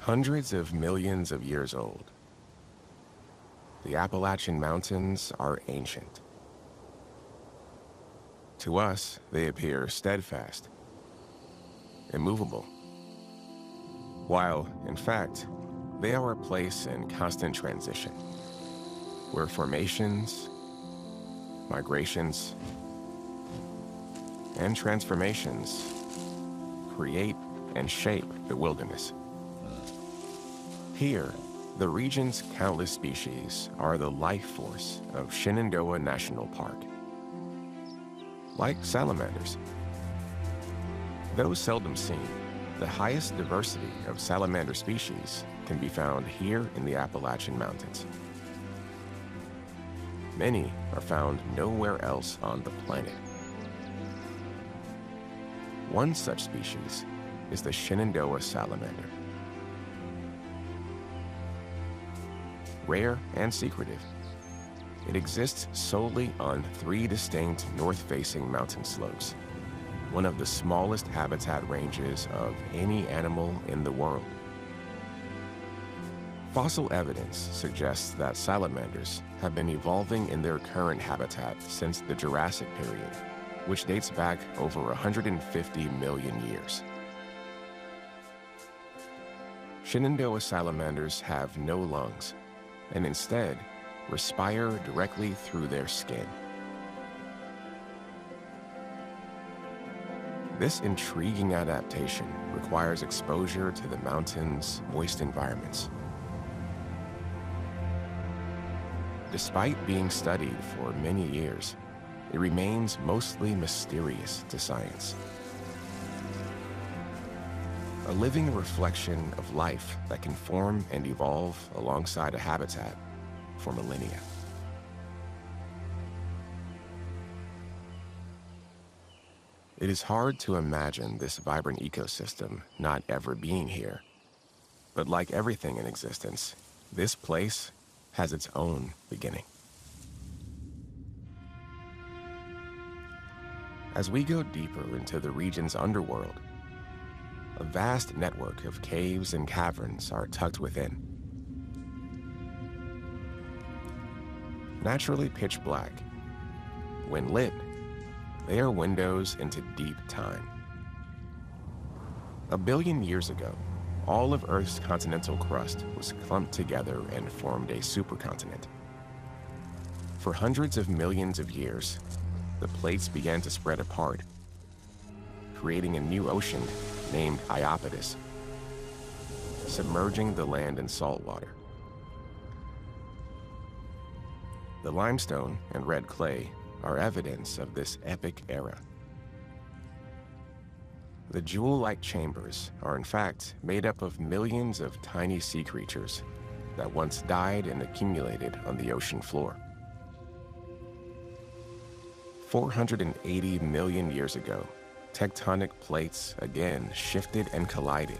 Hundreds of millions of years old, the Appalachian Mountains are ancient. To us, they appear steadfast, immovable, while, in fact, they are a place in constant transition, where formations, migrations, and transformations create and shape the wilderness. Here, the region's countless species are the life force of Shenandoah National Park. Like salamanders, though seldom seen, the highest diversity of salamander species can be found here in the Appalachian Mountains. Many are found nowhere else on the planet. One such species is the Shenandoah salamander. Rare and secretive, it exists solely on 3 distinct north-facing mountain slopes, one of the smallest habitat ranges of any animal in the world. Fossil evidence suggests that salamanders have been evolving in their current habitat since the Jurassic period, which dates back over 150 million years. Shenandoah salamanders have no lungs, and instead respire directly through their skin. This intriguing adaptation requires exposure to the mountain's moist environments. Despite being studied for many years, it remains mostly mysterious to science. A living reflection of life that can form and evolve alongside a habitat for millennia. It is hard to imagine this vibrant ecosystem not ever being here. But like everything in existence, this place has its own beginning. As we go deeper into the region's underworld, a vast network of caves and caverns are tucked within. Naturally pitch black, when lit, they are windows into deep time. A billion years ago, all of Earth's continental crust was clumped together and formed a supercontinent. For hundreds of millions of years, the plates began to spread apart, creating a new ocean named Iapetus, submerging the land in salt water. The limestone and red clay are evidence of this epic era. The jewel-like chambers are in fact made up of millions of tiny sea creatures that once died and accumulated on the ocean floor. 480 million years ago, tectonic plates again shifted and collided.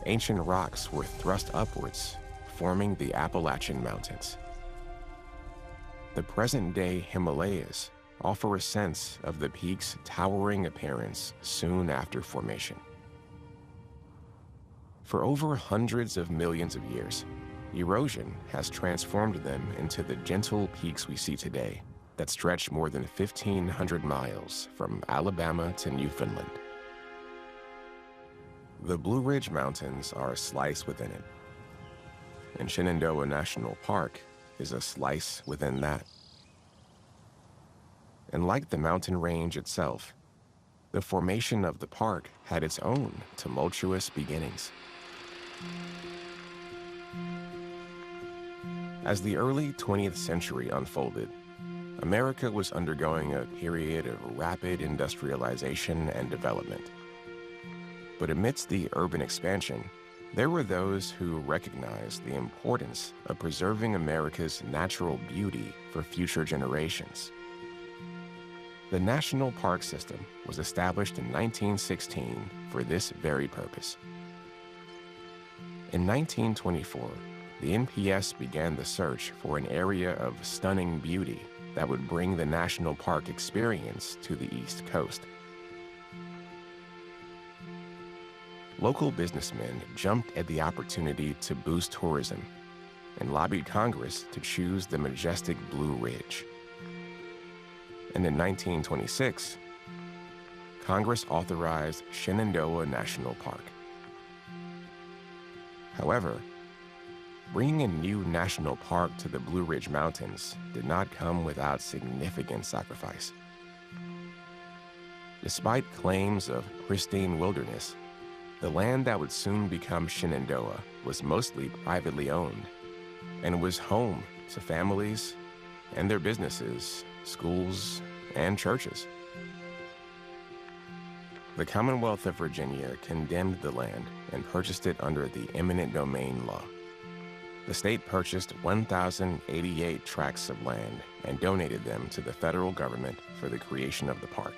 Ancient rocks were thrust upwards, forming the Appalachian Mountains. The present-day Himalayas offer a sense of the peak's towering appearance soon after formation. For over hundreds of millions of years, erosion has transformed them into the gentle peaks we see today that stretch more than 1,500 miles from Alabama to Newfoundland. The Blue Ridge Mountains are a slice within it, and Shenandoah National Park is a slice within that. And like the mountain range itself, the formation of the park had its own tumultuous beginnings. As the early 20th century unfolded, America was undergoing a period of rapid industrialization and development. But amidst the urban expansion, there were those who recognized the importance of preserving America's natural beauty for future generations. The National Park System was established in 1916 for this very purpose. In 1924, the NPS began the search for an area of stunning beauty that would bring the national park experience to the East Coast. local businessmen jumped at the opportunity to boost tourism and lobbied Congress to choose the majestic Blue Ridge. And in 1926, Congress authorized Shenandoah National Park. However, bringing a new national park to the Blue Ridge Mountains did not come without significant sacrifice. Despite claims of pristine wilderness, the land that would soon become Shenandoah was mostly privately owned and was home to families and their businesses, schools, and churches. The Commonwealth of Virginia condemned the land and purchased it under the eminent domain law. The state purchased 1,088 tracts of land and donated them to the federal government for the creation of the park.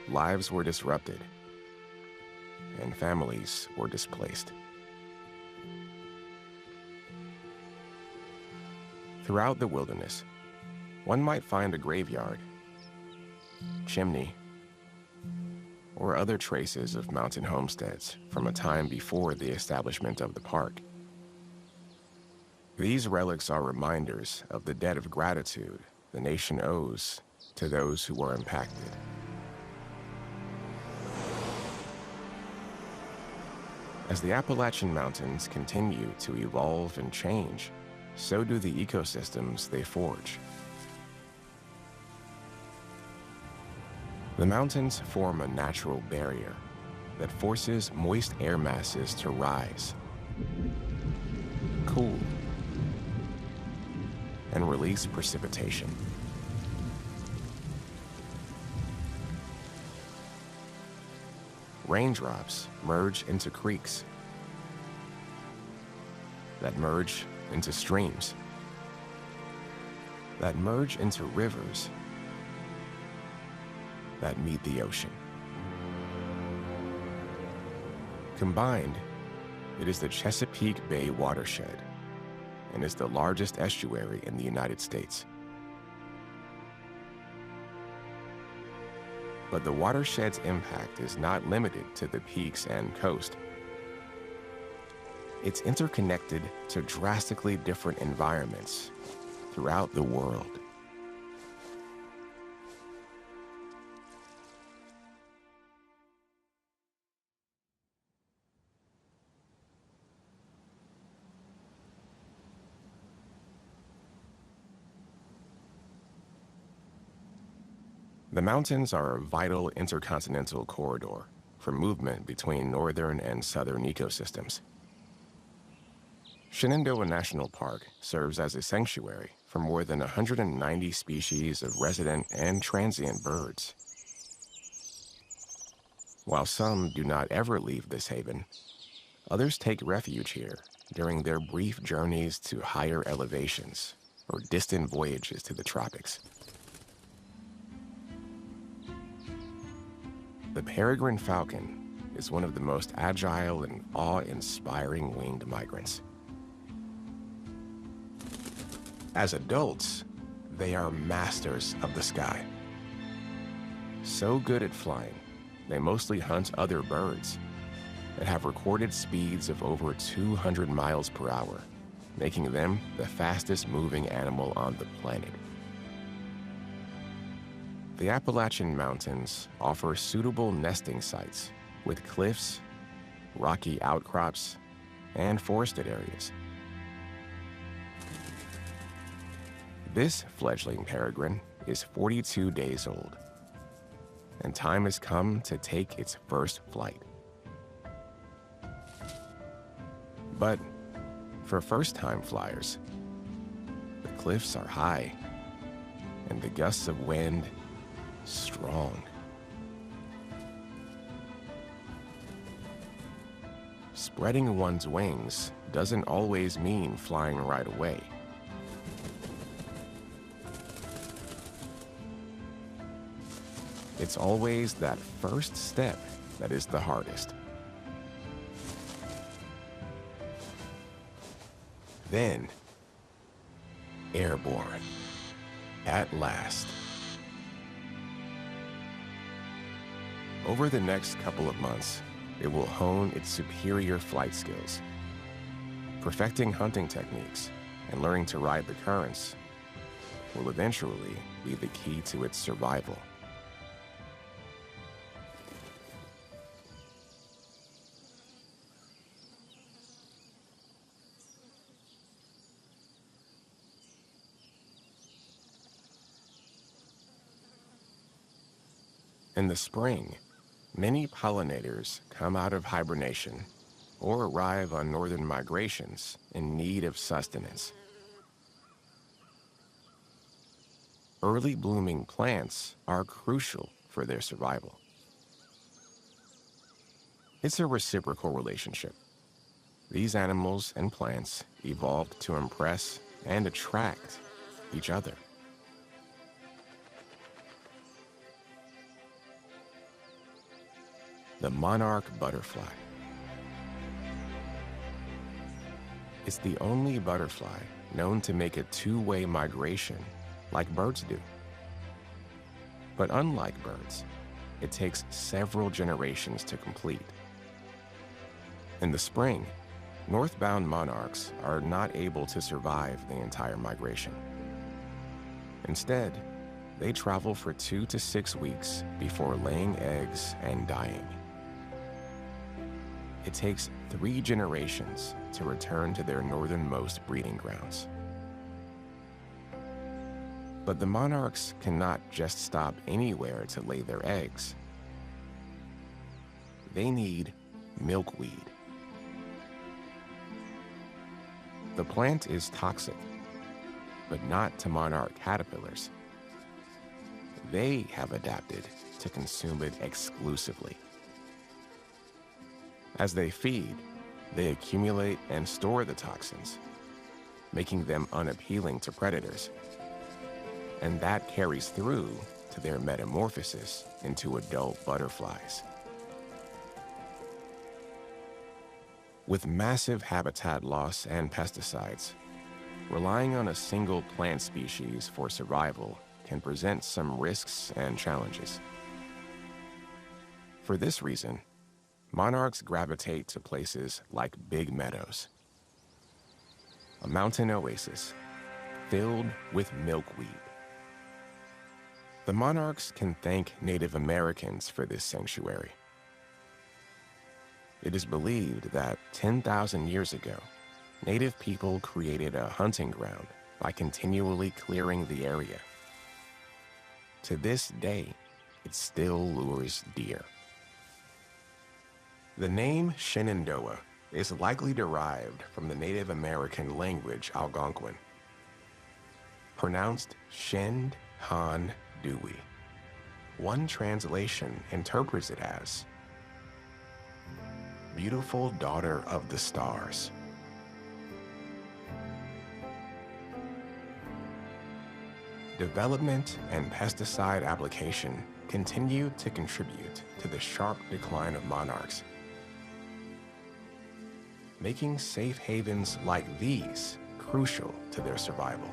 Lives were disrupted, and families were displaced. Throughout the wilderness, one might find a graveyard, chimney, or other traces of mountain homesteads from a time before the establishment of the park. These relics are reminders of the debt of gratitude the nation owes to those who were impacted. As the Appalachian Mountains continue to evolve and change, so do the ecosystems they forge. The mountains form a natural barrier that forces moist air masses to rise, cool, and release precipitation. Raindrops merge into creeks that merge into streams that merge into rivers that meet the ocean. Combined, it is the Chesapeake Bay watershed and is the largest estuary in the United States. But the watershed's impact is not limited to the peaks and coast. It's interconnected to drastically different environments throughout the world. The mountains are a vital intercontinental corridor for movement between northern and southern ecosystems. Shenandoah National Park serves as a sanctuary for more than 190 species of resident and transient birds. While some do not ever leave this haven, others take refuge here during their brief journeys to higher elevations or distant voyages to the tropics. The peregrine falcon is one of the most agile and awe-inspiring winged migrants. As adults, they are masters of the sky. So good at flying, they mostly hunt other birds that have recorded speeds of over 200 miles per hour, making them the fastest moving animal on the planet. The Appalachian Mountains offer suitable nesting sites with cliffs, rocky outcrops, and forested areas. This fledgling peregrine is 42 days old, and time has come to take its first flight. But for first-time flyers, the cliffs are high, and the gusts of wind strong. Spreading one's wings doesn't always mean flying right away. It's always that first step that is the hardest. Then, airborne, at last. Over the next couple of months, it will hone its superior flight skills. Perfecting hunting techniques and learning to ride the currents will eventually be the key to its survival. In the spring, many pollinators come out of hibernation or arrive on northern migrations in need of sustenance. Early blooming plants are crucial for their survival. It's a reciprocal relationship. These animals and plants evolved to impress and attract each other. The monarch butterfly. It's the only butterfly known to make a two-way migration like birds do. But unlike birds, it takes several generations to complete. In the spring, northbound monarchs are not able to survive the entire migration. Instead, they travel for 2 to 6 weeks before laying eggs and dying. It takes 3 generations to return to their northernmost breeding grounds. But the monarchs cannot just stop anywhere to lay their eggs. They need milkweed. The plant is toxic, but not to monarch caterpillars. They have adapted to consume it exclusively. As they feed, they accumulate and store the toxins, making them unappealing to predators. And that carries through to their metamorphosis into adult butterflies. With massive habitat loss and pesticides, relying on a single plant species for survival can present some risks and challenges. For this reason, monarchs gravitate to places like big meadows, a mountain oasis filled with milkweed. The monarchs can thank Native Americans for this sanctuary. It is believed that 10,000 years ago, Native people created a hunting ground by continually clearing the area. To this day, it still lures deer. The name Shenandoah is likely derived from the Native American language Algonquin, pronounced Shen-Han Dewey. One translation interprets it as beautiful daughter of the stars. Development and pesticide application continue to contribute to the sharp decline of monarchs, making safe havens like these crucial to their survival.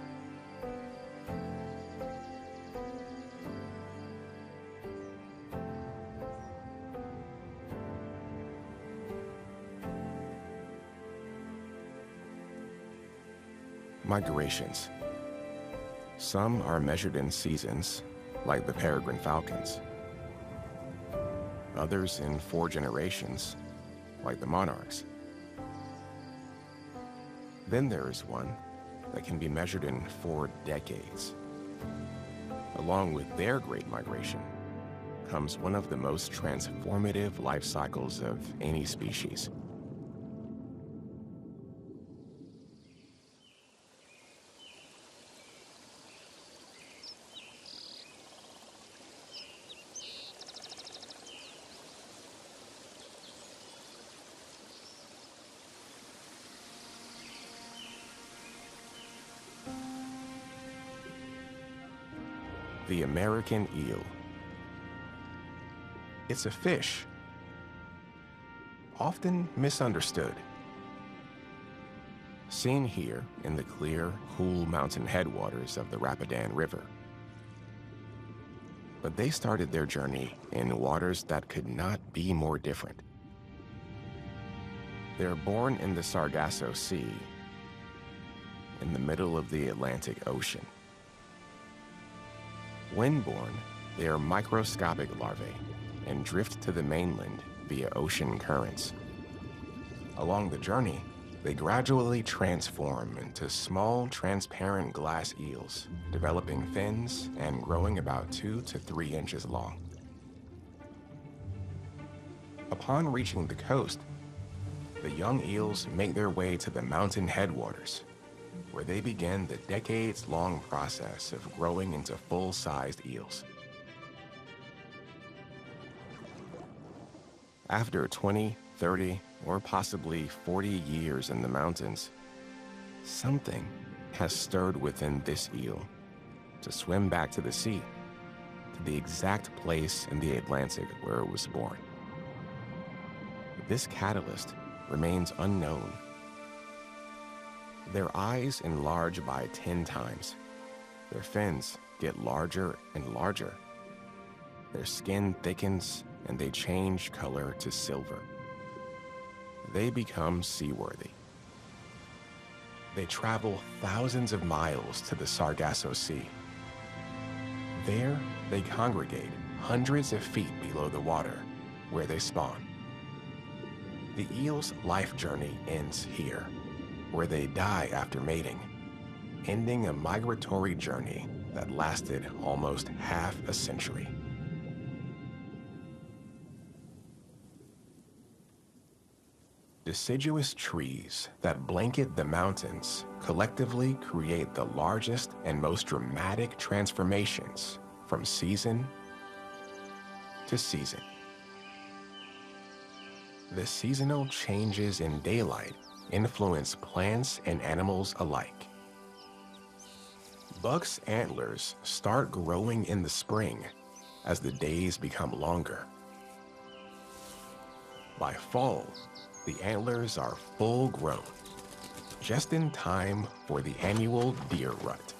Migrations. Some are measured in seasons, like the peregrine falcons. Others in 4 generations, like the monarchs. Then there is one that can be measured in 4 decades. Along with their great migration comes one of the most transformative life cycles of any species. The American eel. It's a fish, often misunderstood. Seen here in the clear, cool mountain headwaters of the Rapidan River. But they started their journey in waters that could not be more different. They're born in the Sargasso Sea, in the middle of the Atlantic Ocean. When born, they are microscopic larvae and drift to the mainland via ocean currents. Along the journey, they gradually transform into small, transparent glass eels, developing fins and growing about 2 to 3 inches long. Upon reaching the coast, the young eels make their way to the mountain headwaters, where they begin the decades-long process of growing into full-sized eels. After 20, 30, or possibly 40 years in the mountains, something has stirred within this eel to swim back to the sea, to the exact place in the Atlantic where it was born. This catalyst remains unknown. Their eyes enlarge by 10 times. Their fins get larger and larger. Their skin thickens and they change color to silver. They become seaworthy. They travel thousands of miles to the Sargasso Sea. There, they congregate hundreds of feet below the water, where they spawn. The eel's life journey ends here, where they die after mating, ending a migratory journey that lasted almost half a century. Deciduous trees that blanket the mountains collectively create the largest and most dramatic transformations from season to season. The seasonal changes in daylight influence plants and animals alike. Bucks' antlers start growing in the spring as the days become longer. By fall, the antlers are full grown, just in time for the annual deer rut.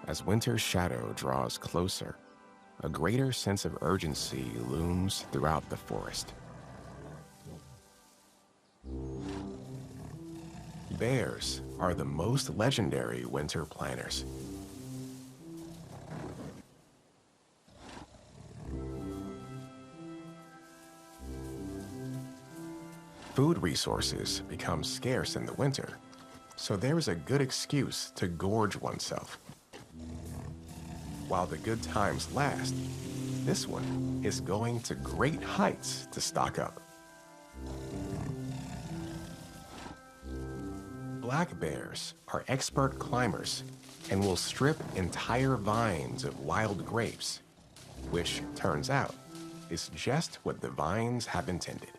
As winter's shadow draws closer, a greater sense of urgency looms throughout the forest. Bears are the most legendary winter planners. Food resources become scarce in the winter, so there is a good excuse to gorge oneself. While the good times last, this one is going to great heights to stock up. Black bears are expert climbers and will strip entire vines of wild grapes, which turns out is just what the vines have intended.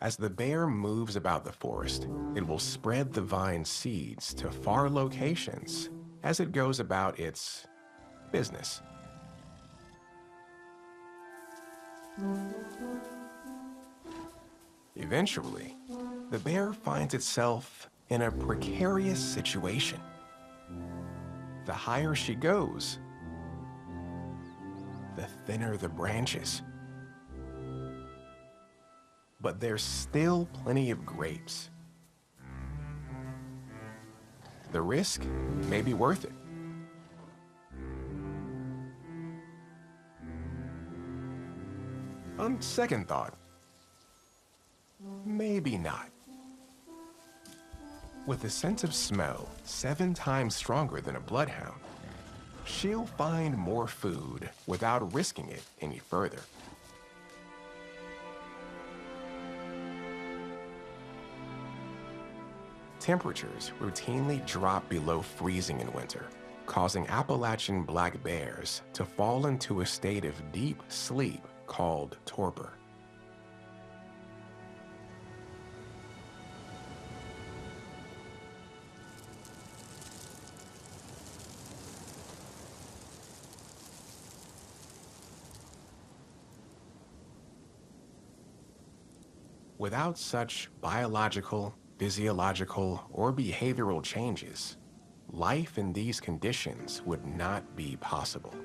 As the bear moves about the forest, it will spread the vine seeds to far locations as it goes about its business. Eventually, the bear finds itself in a precarious situation. The higher she goes, the thinner the branches. But there's still plenty of grapes. The risk may be worth it. On second thought, maybe not. With a sense of smell 7 times stronger than a bloodhound, she'll find more food without risking it any further. Temperatures routinely drop below freezing in winter, causing Appalachian black bears to fall into a state of deep sleep called torpor. Without such biological physiological, or behavioral changes, life in these conditions would not be possible.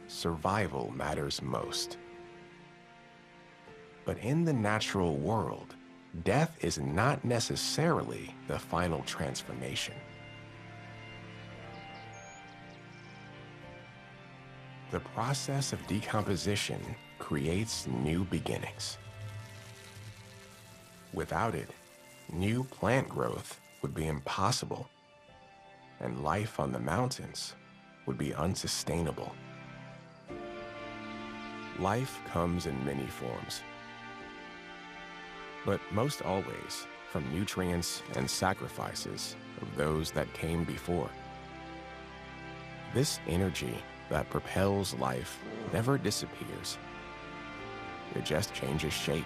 Survival matters most. But in the natural world, death is not necessarily the final transformation. The process of decomposition creates new beginnings. Without it, new plant growth would be impossible, and life on the mountains would be unsustainable. Life comes in many forms, but most always from nutrients and sacrifices of those that came before. This energy that propels life never disappears. It just changes shape.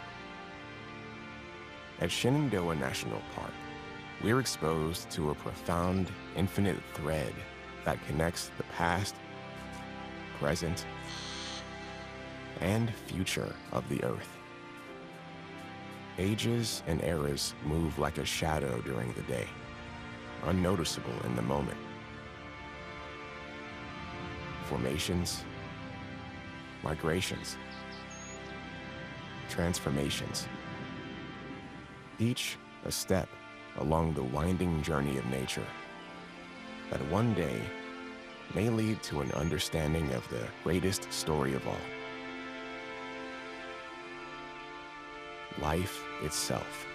At Shenandoah National Park, we're exposed to a profound, infinite thread that connects the past, present, and future of the Earth. Ages and eras move like a shadow during the day, unnoticeable in the moment. Formations, migrations, transformations. Each a step along the winding journey of nature that one day may lead to an understanding of the greatest story of all: life itself.